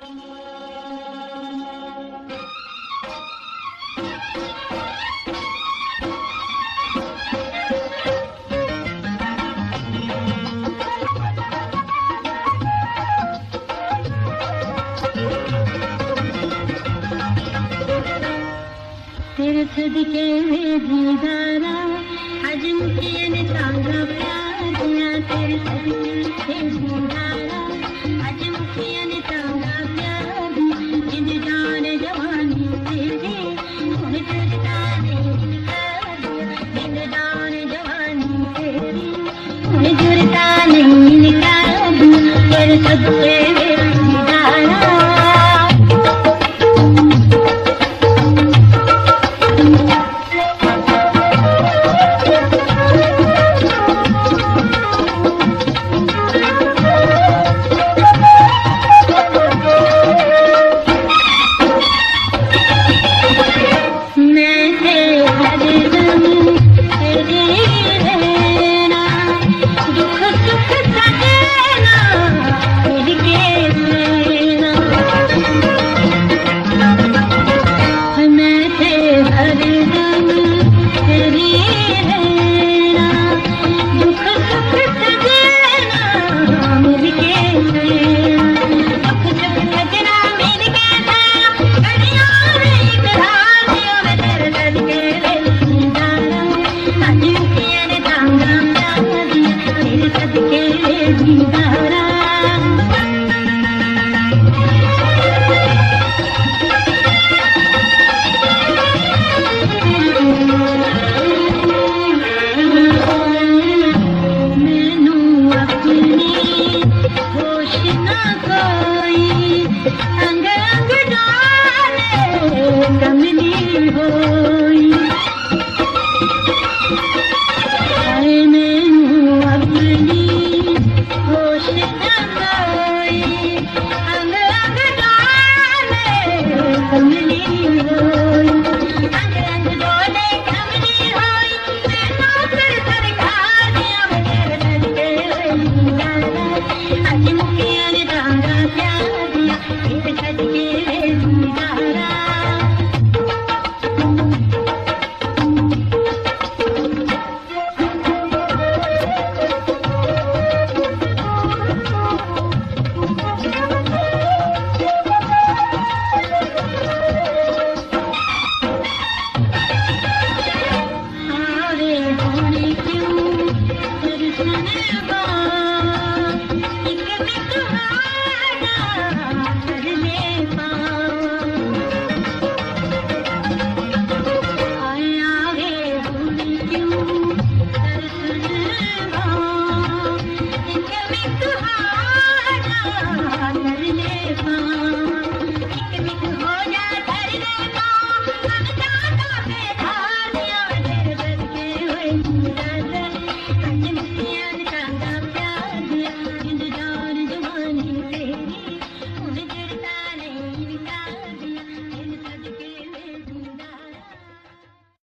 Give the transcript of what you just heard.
तेरे सदके में दीदारा हजम किए ने तांगा प्यार दिया। तेरे सदके में दीदारा हजम किए ने तांगा प्यार दिया। जिंद जान जवानी तेरी उन्हें जुड़ता नहीं कर दिया। जिंद जान जवानी तेरी उन्हें जुड़ता नहीं कर दिया। तेरे सदके